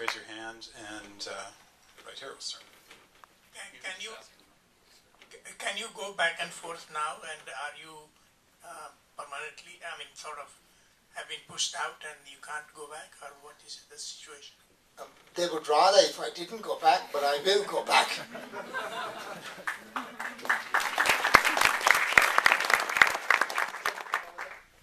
raise your hand, and right here we'll start. Can you go back and forth now, and are you permanently, sort of have been pushed out and you can't go back, or what is the situation? They would rather if I didn't go back, but I will go back.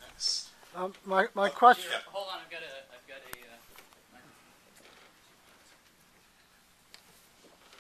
Next. My question. Yeah. Hold on, I've got a.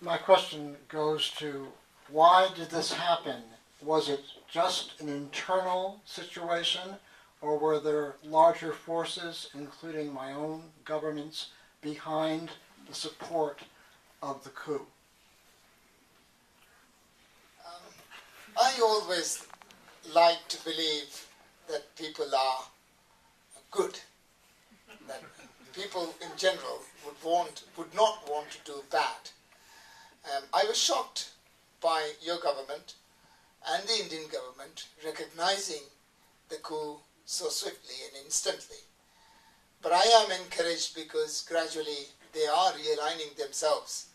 My question goes to why did this happen? Was it just an internal situation, or were there larger forces, including my own governments, behind the support of the coup? I always like to believe that people are good, that people in general would not want to do bad. I was shocked by your government and the Indian government recognizing the coup so swiftly and instantly. But I am encouraged because gradually they are realigning themselves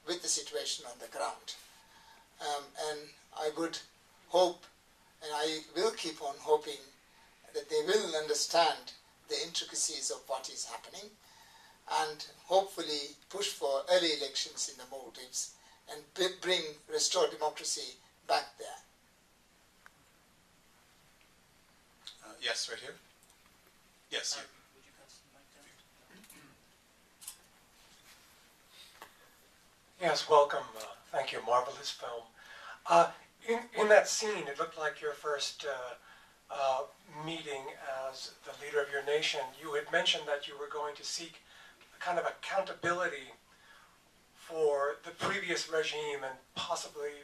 with the situation on the ground. And I would hope, and I will keep on hoping, that they will understand the intricacies of what is happening and hopefully push for early elections in the Maldives and restore democracy back there. Yes, right here. Yes, you. Would you pass the mic down? Yes, welcome. Thank you. Marvelous film. In that scene, it looked like your first meeting as the leader of your nation. You had mentioned that you were going to seek kind of accountability for the previous regime and possibly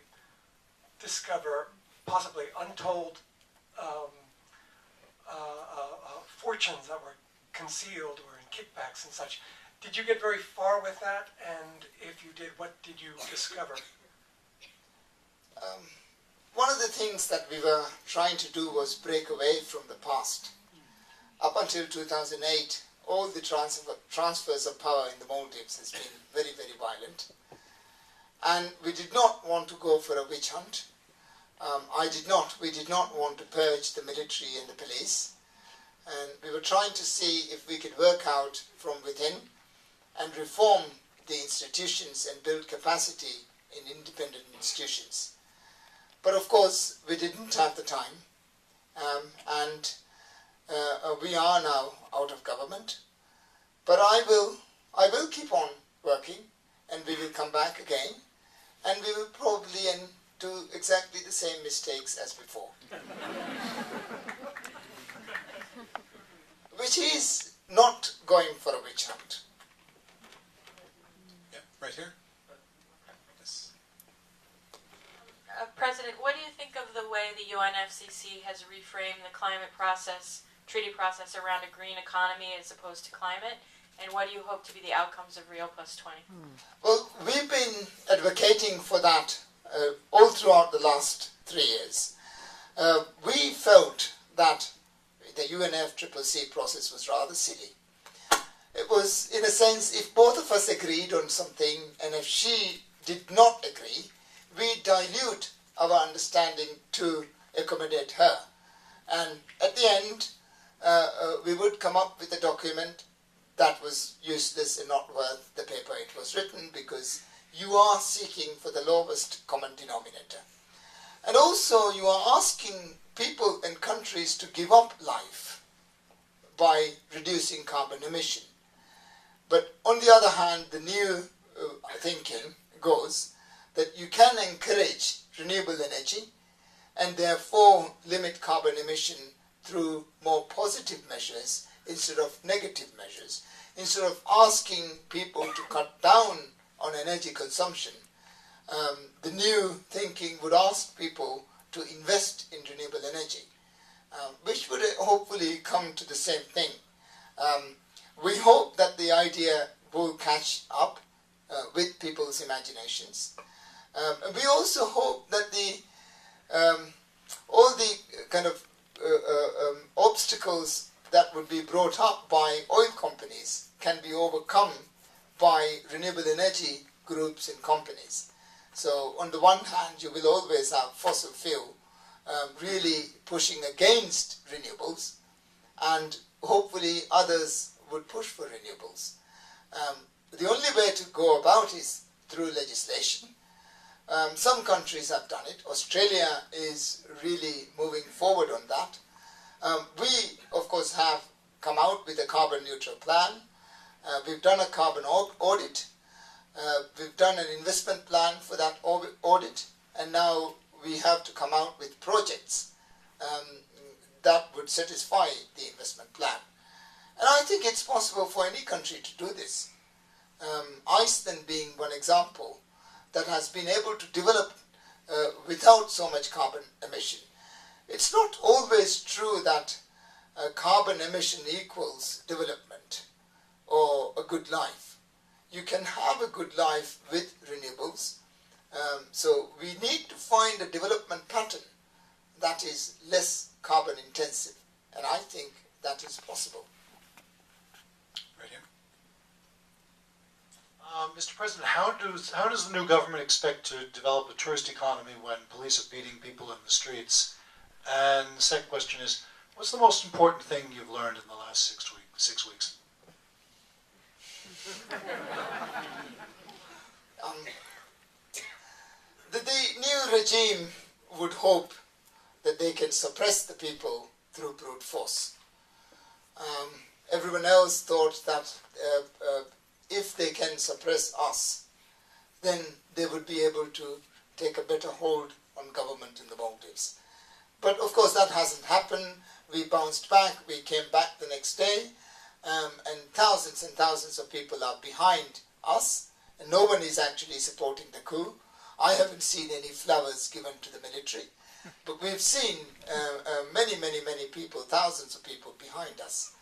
discover possibly untold fortunes that were concealed or in kickbacks and such. Did you get very far with that? And if you did, what did you discover? One of the things that we were trying to do was break away from the past. Up until 2008, all the transfers of power in the Maldives has been very, very violent. And we did not want to go for a witch hunt. We did not want to purge the military and the police. And we were trying to see if we could work out from within and reform the institutions and build capacity in independent institutions. But of course, we didn't have the time, and we are now out of government. But I will keep on working, and we will come back again, and we will probably do exactly the same mistakes as before. Which is not going for a witch hunt. Yeah, right here. Yes. President, what do you think of the way the UNFCCC has reframed the climate process, treaty process around a green economy as opposed to climate? And what do you hope to be the outcomes of Rio+20? Well, we've been advocating for that all throughout the last 3 years. We felt that the UNFCCC process was rather silly. It was, in a sense, if both of us agreed on something and if she did not agree, we dilute our understanding to accommodate her. And at the end, we would come up with a document that was useless and not worth the paper it was written, because you are seeking for the lowest common denominator. And also you are asking people and countries to give up life by reducing carbon emission. But on the other hand, the new thinking goes that you can encourage renewable energy and therefore limit carbon emission through more positive measures instead of negative measures. Instead of asking people to cut down on energy consumption, the new thinking would ask people to invest in renewable energy, which would hopefully come to the same thing. We hope that the idea will catch up with people's imaginations. We also hope that all the kind of obstacles that would be brought up by oil companies can be overcome by renewable energy groups and companies. So on the one hand, you will always have fossil fuel really pushing against renewables, and hopefully others would push for renewables. The only way to go about is through legislation. Some countries have done it. Australia is really moving forward on that. We, of course, have come out with a carbon neutral plan. We've done a carbon audit. We've done an investment plan for that audit, and now we have to come out with projects that would satisfy the investment plan. And I think it's possible for any country to do this. Iceland being one example that has been able to develop without so much carbon emission. It's not always true that carbon emission equals development or a good life. You can have a good life with renewables. So we need to find a development pattern that is less carbon intensive. And I think that is possible. Right here. Mr. President, how does the new government expect to develop a tourist economy when police are beating people in the streets? And the second question is, what's the most important thing you've learned in the last 6 weeks? The new regime would hope that they can suppress the people through brute force. Everyone else thought that if they can suppress us, then they would be able to take a better hold on government in the Maldives. But of course that hasn't happened. We bounced back, we came back the next day, and thousands of people are behind us, and no one is actually supporting the coup. I haven't seen any flowers given to the military, but we've seen many people, thousands of people behind us.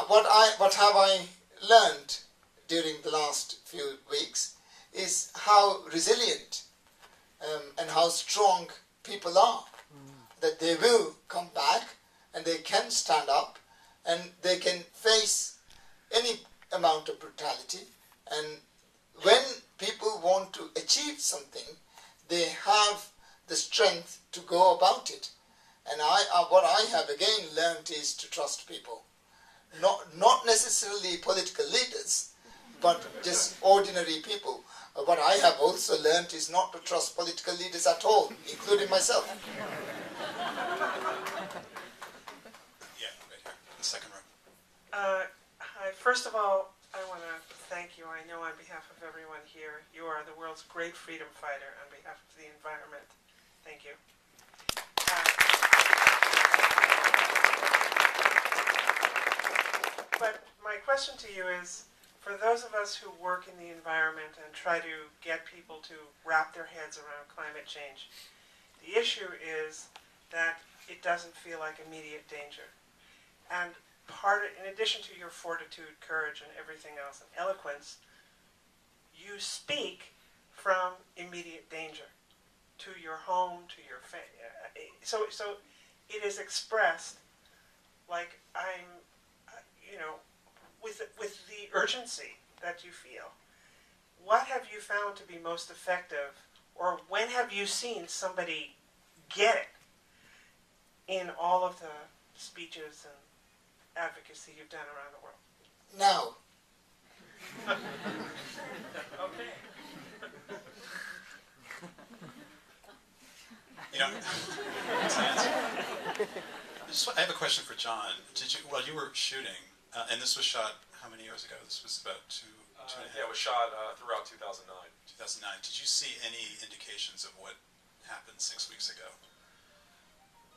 What have I learned during the last few weeks is how resilient and how strong people are, that they will come back and they can stand up and they can face any amount of brutality. And when people want to achieve something, they have the strength to go about it. And what I have again learned is to trust people. Not necessarily political leaders, but just ordinary people. What I have also learned is not to trust political leaders at all, including myself. Yeah, right here, in the second row. Hi. First of all, I want to thank you. I know on behalf of everyone here, you are the world's great freedom fighter on behalf of the environment. Thank you. But my question to you is, for those of us who work in the environment and try to get people to wrap their heads around climate change, the issue is that it doesn't feel like immediate danger. And in addition to your fortitude, courage, and everything else, and eloquence, you speak from immediate danger to your home, to your family. So it is expressed like with the urgency that you feel. What have you found to be most effective, or when have you seen somebody get it in all of the speeches and advocacy you've done around the world? Now. Okay. I have a question for John. While you were shooting, and this was shot how many years ago? This was about two and a half. Yeah, it was shot throughout 2009. 2009. Did you see any indications of what happened 6 weeks ago?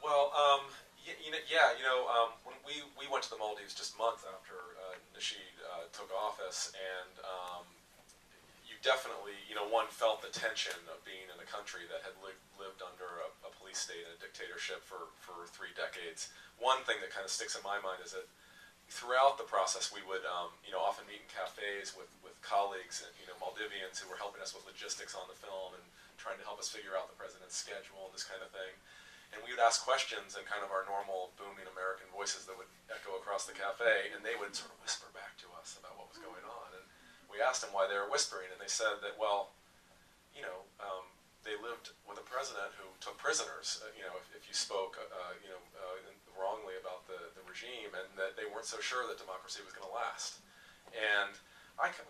Well, when we went to the Maldives just a month after Nasheed took office, and you definitely, one felt the tension of being in a country that had lived under a police state and a dictatorship for 3 decades. One thing that kind of sticks in my mind is that throughout the process we would often meet in cafes with colleagues and Maldivians who were helping us with logistics on the film and trying to help us figure out the president's schedule and this kind of thing. And we would ask questions in kind of our normal booming American voices that would echo across the cafe, and they would sort of whisper back to us about what asked them why they were whispering, and they said that, well, they lived with a president who took prisoners, if you spoke, wrongly about the regime, and that they weren't so sure that democracy was going to last. And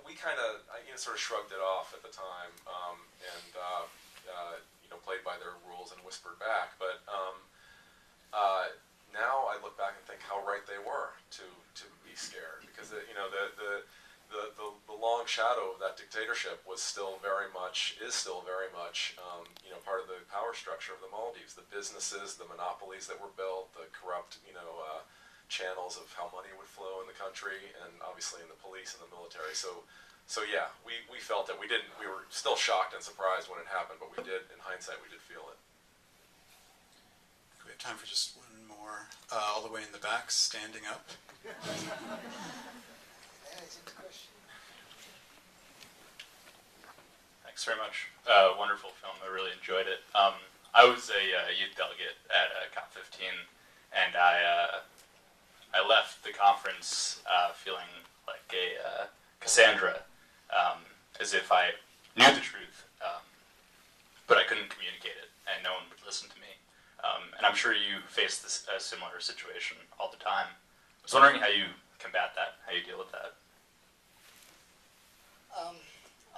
we kind of, sort of shrugged it off at the time, and played by their rules and whispered back. But now I look back and think how right they were to be scared, because the long shadow of that dictatorship is still very much part of the power structure of the Maldives. The businesses, the monopolies that were built, the corrupt channels of how money would flow in the country, and obviously in the police and the military. So yeah, we felt that we were still shocked and surprised when it happened, but we did, in hindsight, we did feel it. We have time for just one more, all the way in the back, standing up. Thanks very much. Wonderful film. I really enjoyed it. I was a youth delegate at COP15, and I left the conference feeling like a Cassandra, as if I knew the truth, but I couldn't communicate it, and no one would listen to me. And I'm sure you face a similar situation all the time. I was wondering how you combat that, how you deal with that.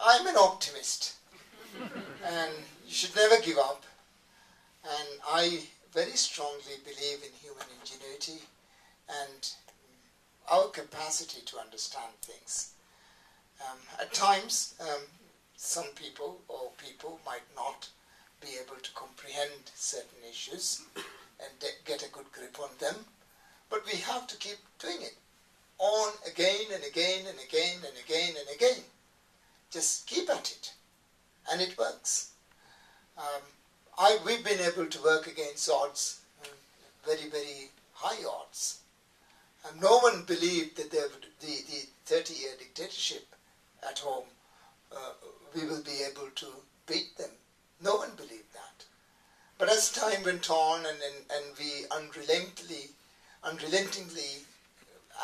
I'm an optimist, and you should never give up. And I very strongly believe in human ingenuity and our capacity to understand things. At times, some people might not be able to comprehend certain issues and get a good grip on them, but we have to keep doing it on again and again and again and again and again. Just keep at it, and it works. We've been able to work against odds, very, very high odds. And no one believed that the 30-year dictatorship at home, we will be able to beat them. No one believed that. But as time went on and we unrelentingly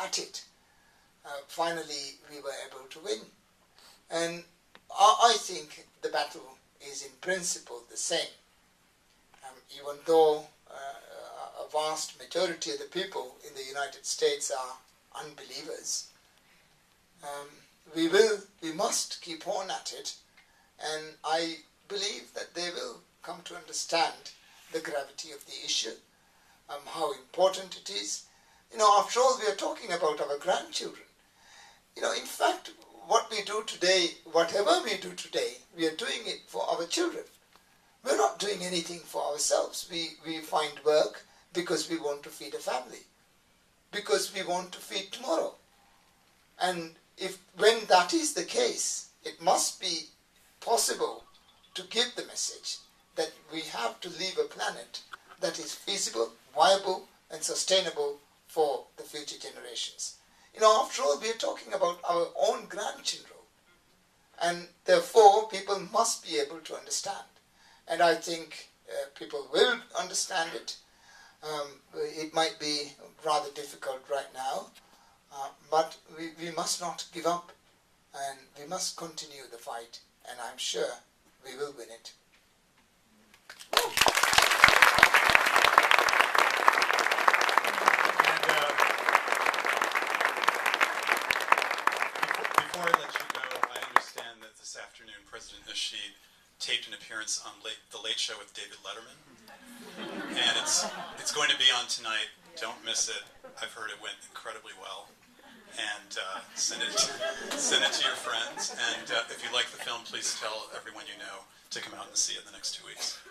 at it, finally we were able to win. And I think the battle is in principle the same. Even though a vast majority of the people in the United States are unbelievers, we must keep on at it, and I believe that they will come to understand the gravity of the issue, how important it is. After all, we are talking about our grandchildren. In fact, what we do today, whatever we do today, we are doing it for our children. We're not doing anything for ourselves. We find work because we want to feed a family, because we want to feed tomorrow. And when that is the case, it must be possible to give the message that we have to leave a planet that is feasible, viable, and sustainable for the future generations. After all, we are talking about our own grandchildren. And therefore, people must be able to understand. And I think people will understand it. It might be rather difficult right now, but we must not give up, and we must continue the fight, and I'm sure we will win it. Before I let you go, I understand that this afternoon President Nasheed taped an appearance on The Late Show with David Letterman, and it's going to be on tonight. Don't miss it. I've heard it went incredibly well, and send it to your friends. And if you like the film, please tell everyone you know to come out and see it in the next 2 weeks.